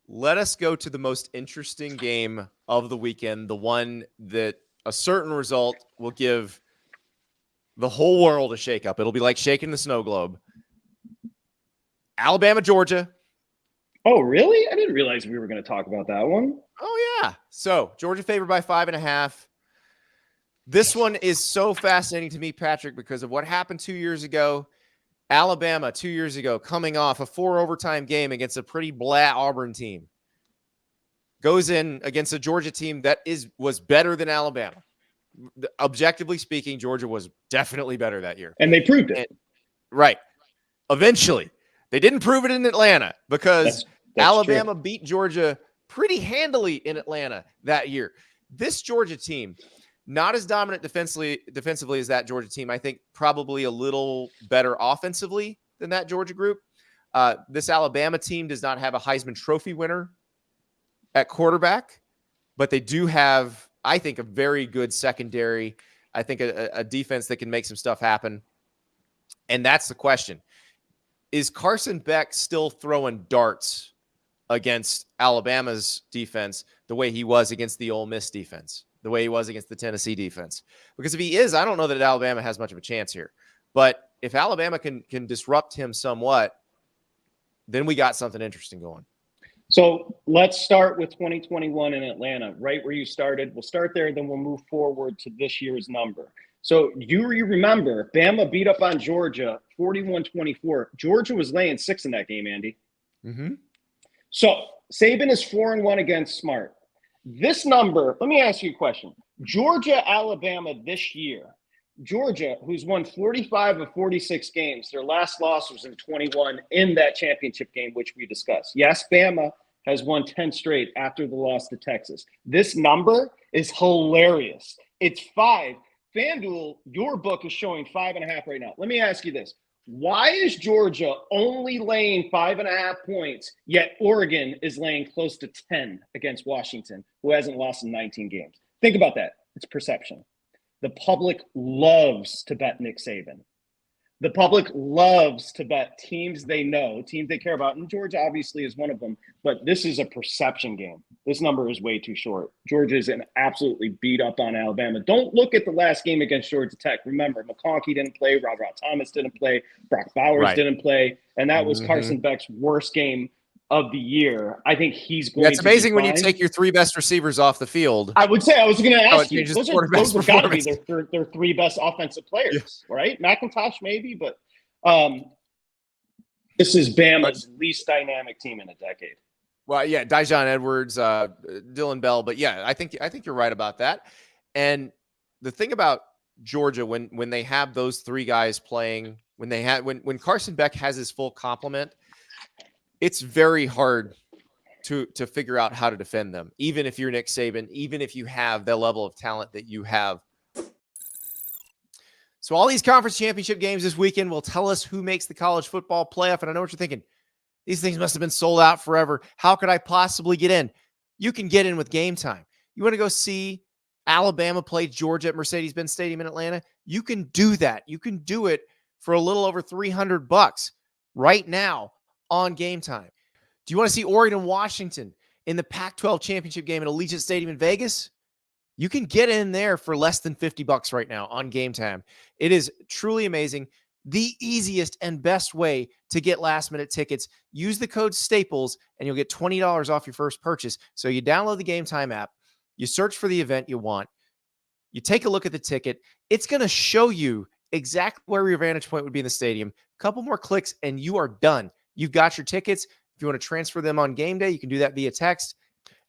Let us go to the most interesting game of the weekend, the one that a certain result will give the whole world a shakeup. It'll be like shaking the snow globe. Alabama, Georgia. Oh, really? I didn't realize we were going to talk about that one. Oh, yeah. So, Georgia favored by 5.5. This one is so fascinating to me, Patrick, because of what happened 2 years ago. Alabama 2 years ago, coming off a 4-overtime game against a pretty blah Auburn team, goes in against a Georgia team that was better than Alabama. Objectively speaking, Georgia was definitely better that year. And they proved it. Right. Eventually. They didn't prove it in Atlanta because that's Alabama true. Beat Georgia pretty handily in Atlanta that year. This Georgia team, not as dominant defensively as that Georgia team. I think probably a little better offensively than that Georgia group. This Alabama team does not have a Heisman Trophy winner at quarterback, but they do have, I think, a very good secondary. I think a defense that can make some stuff happen. And that's the question. Is Carson Beck still throwing darts against Alabama's defense the way he was against the Ole Miss defense, the way he was against the Tennessee defense? Because if he is, I don't know that Alabama has much of a chance here. But if Alabama can disrupt him somewhat, then we got something interesting going. So let's start with 2021 in Atlanta, right where you started. We'll start there, then we'll move forward to this year's number. So you remember, Bama beat up on Georgia 41-24. Georgia was laying 6 in that game, Andy. Mm-hmm. So Saban is 4-1 against Smart. This number, let me ask you a question. Georgia, Alabama this year. Georgia, who's won 45 of 46 games, their last loss was in 21 in that championship game, which we discussed. Yes, Bama has won 10 straight after the loss to Texas. This number is hilarious. It's 5. FanDuel, your book is showing 5.5 right now. Let me ask you this. Why is Georgia only laying 5.5 points, yet Oregon is laying close to 10 against Washington, who hasn't lost in 19 games? Think about that. It's perception. The public loves to bet Nick Saban. The public loves to bet teams they know, teams they care about. And Georgia obviously is one of them. But this is a perception game. This number is way too short. Georgia is absolutely beat up on Alabama. Don't look at the last game against Georgia Tech. Remember, McConkey didn't play. Rod Thomas didn't play. Brock Bowers didn't play. And that was Carson Beck's worst game of the year. I think he's going to It's amazing when you take your 3 best receivers off the field. I would say, I was going to ask you, those have got to be their 3 best offensive players, right? McIntosh maybe, but this is Bama's least dynamic team in a decade. Well, yeah, Dijon Edwards, Dylan Bell, but yeah, I think you're right about that. And the thing about Georgia, when they have those 3 guys playing, when Carson Beck has his full complement, it's very hard to figure out how to defend them, even if you're Nick Saban, even if you have the level of talent that you have. So all these conference championship games this weekend will tell us who makes the college football playoff. And I know what you're thinking. These things must have been sold out forever. How could I possibly get in? You can get in with Game Time. You want to go see Alabama play Georgia at Mercedes-Benz Stadium in Atlanta? You can do that. You can do it for a little over $300 right now on Game Time. Do you want to see Oregon and Washington in the Pac-12 championship game at Allegiant Stadium in Vegas? You can get in there for less than $50 right now on Game Time. It is truly amazing. The easiest and best way to get last-minute tickets. Use the code STAPLES, and you'll get $20 off your first purchase. So you download the Game Time app. You search for the event you want. You take a look at the ticket. It's going to show you exactly where your vantage point would be in the stadium. A couple more clicks, and you are done. You've got your tickets. If you want to transfer them on game day, you can do that via text.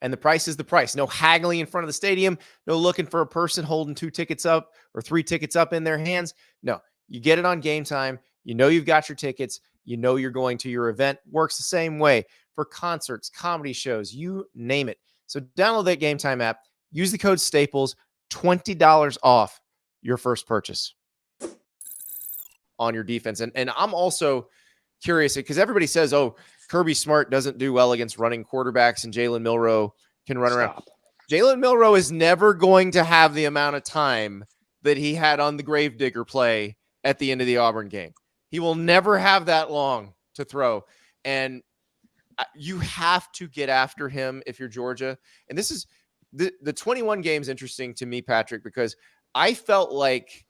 And the price is the price. No haggling in front of the stadium. No looking for a person holding 2 tickets up or 3 tickets up in their hands. No, you get it on Game Time. You know you've got your tickets. You know you're going to your event. Works the same way for concerts, comedy shows, you name it. So download that Game Time app. Use the code STAPLES. $20 off your first purchase on your defense. And I'm also curious because everybody says, oh, Kirby Smart doesn't do well against running quarterbacks and Jalen Milroe can run around. Jalen Milroe is never going to have the amount of time that he had on the Gravedigger play at the end of the Auburn game. He will never have that long to throw. And you have to get after him if you're Georgia. And this is the 21 games interesting to me, Patrick, because I felt like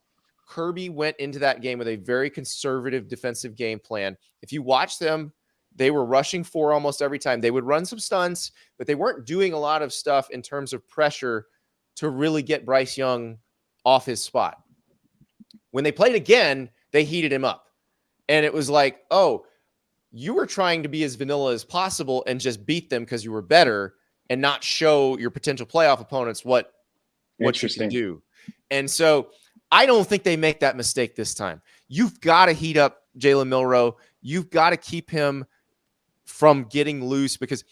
Kirby went into that game with a very conservative defensive game plan. If you watch them, they were rushing 4 almost every time. They would run some stunts, but they weren't doing a lot of stuff in terms of pressure to really get Bryce Young off his spot. When they played again, they heated him up. And it was like, oh, you were trying to be as vanilla as possible and just beat them because you were better and not show your potential playoff opponents what you can do. And so I don't think they make that mistake this time. You've got to heat up Jalen Milroe. You've got to keep him from getting loose, because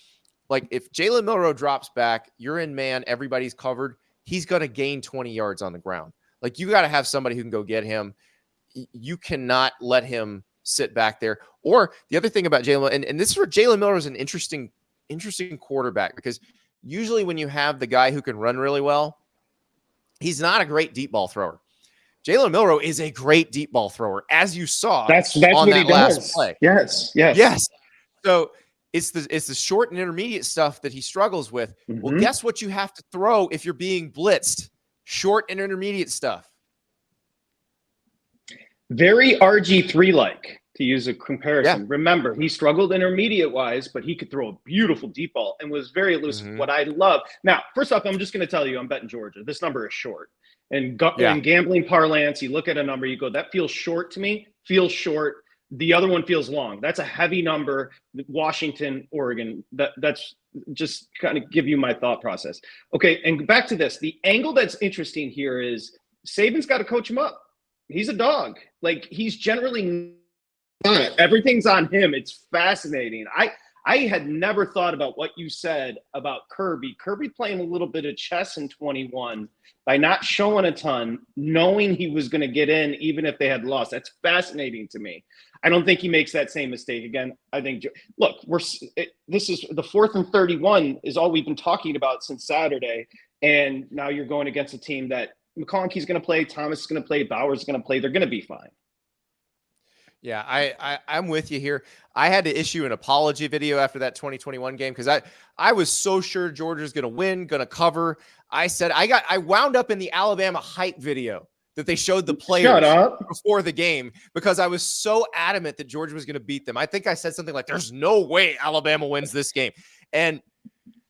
like if Jalen Milroe drops back, you're in man, everybody's covered. He's going to gain 20 yards on the ground. Like you got to have somebody who can go get him. You cannot let him sit back there. Or the other thing about Jalen, and this is where Jalen Milroe is an interesting quarterback, because usually when you have the guy who can run really well, he's not a great deep ball thrower. Jalen Milroe is a great deep ball thrower, as you saw. That's on what that he last does. Play. Yes. So it's the short and intermediate stuff that he struggles with. Mm-hmm. Well, guess what you have to throw if you're being blitzed? Short and intermediate stuff. Very RG3-like, to use a comparison. Yeah. Remember, he struggled intermediate-wise, but he could throw a beautiful deep ball and was very elusive. Mm-hmm. What I love. Now, first off, I'm just going to tell you, I'm betting Georgia. This number is short. And in gambling parlance, you look at a number, you go, that feels short to me, feels short. The other one feels long. That's a heavy number. Washington, Oregon. That's just kind of give you my thought process. Okay, and back to this. The angle that's interesting here is Saban's got to coach him up. He's a dog. Like, he's generally not. Everything's on him. It's fascinating. I had never thought about what you said about Kirby. Kirby playing a little bit of chess in 21 by not showing a ton, knowing he was going to get in even if they had lost. That's fascinating to me. I don't think he makes that same mistake again. I think, look, this is the 4th and 31 is all we've been talking about since Saturday. And now you're going against a team that McConkey's going to play, Thomas is going to play, Bauer's going to play. They're going to be fine. Yeah, I'm with you here. I had to issue an apology video after that 2021 game because I was so sure Georgia's going to win, going to cover. I said I wound up in the Alabama hype video that they showed the players before the game because I was so adamant that Georgia was going to beat them. I think I said something like, "There's no way Alabama wins this game," and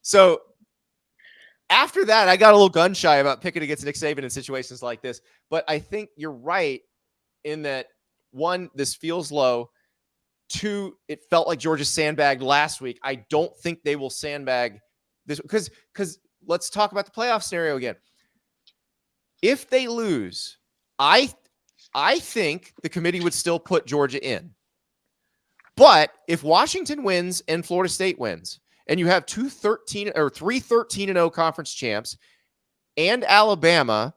so after that, I got a little gun shy about picking against Nick Saban in situations like this. But I think you're right in that. 1, this feels low. 2, it felt like Georgia sandbagged last week. I don't think they will sandbag this because let's talk about the playoff scenario again. If they lose, I think the committee would still put Georgia in. But if Washington wins and Florida State wins, and you have 3 13-0 conference champs, and Alabama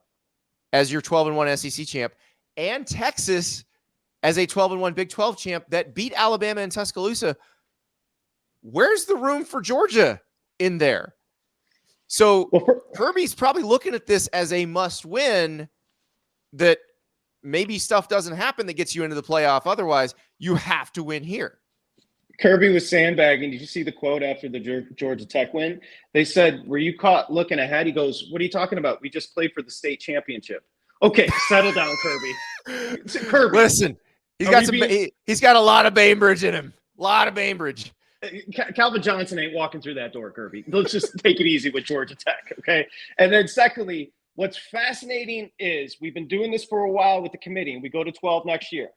as your 12-1 SEC champ, and Texas as a 12-1 Big 12 champ that beat Alabama in Tuscaloosa, where's the room for Georgia in there? So Kirby's probably looking at this as a must-win that maybe stuff doesn't happen that gets you into the playoff. Otherwise, you have to win here. Kirby was sandbagging. Did you see the quote after the Georgia Tech win? They said, were you caught looking ahead? He goes, what are you talking about? We just played for the state championship. Okay, settle down, Kirby. Kirby. Listen. He's got a lot of Bainbridge in him. A lot of Bainbridge. Calvin Johnson ain't walking through that door, Kirby. Let's just take it easy with Georgia Tech, okay? And then secondly, what's fascinating is we've been doing this for a while with the committee, and we go to 12 next year.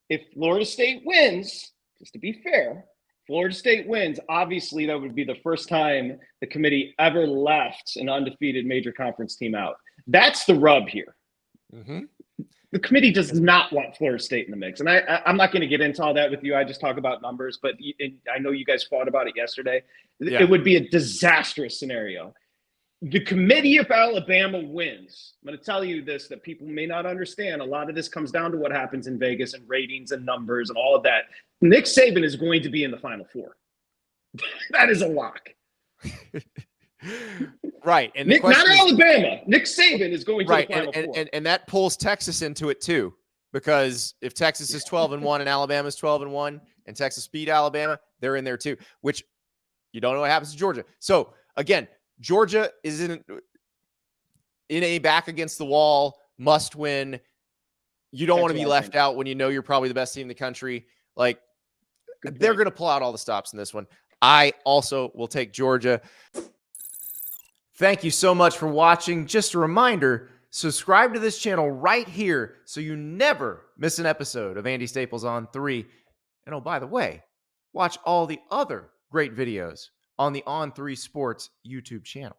If Florida State wins, just to be fair, Florida State wins, obviously that would be the first time the committee ever left an undefeated major conference team out. That's the rub here. Mm-hmm. The committee does not want Florida State in the mix. And I'm not going to get into all that with you. I just talk about numbers, but I know you guys fought about it yesterday. Yeah. It would be a disastrous scenario. The committee, if Alabama wins, I'm going to tell you this, that people may not understand. A lot of this comes down to what happens in Vegas and ratings and numbers and all of that. Nick Saban is going to be in the Final Four. That is a lock. Right. And not Alabama. Nick Saban is going to the Final Four. And that pulls Texas into it too, because if Texas is 12-1 and Alabama is 12-1 and Texas beat Alabama, they're in there too, which You don't know what happens to Georgia. So again, Georgia is in a back against the wall, must win. You don't want to be left out when you know you're probably the best team in the country. Like, they're going to pull out all the stops in this one. I also will take Georgia. Thank you so much for watching. Just a reminder, subscribe to this channel right here so you never miss an episode of Andy Staples On 3. And oh, by the way, watch all the other great videos on the On3 Sports YouTube channel.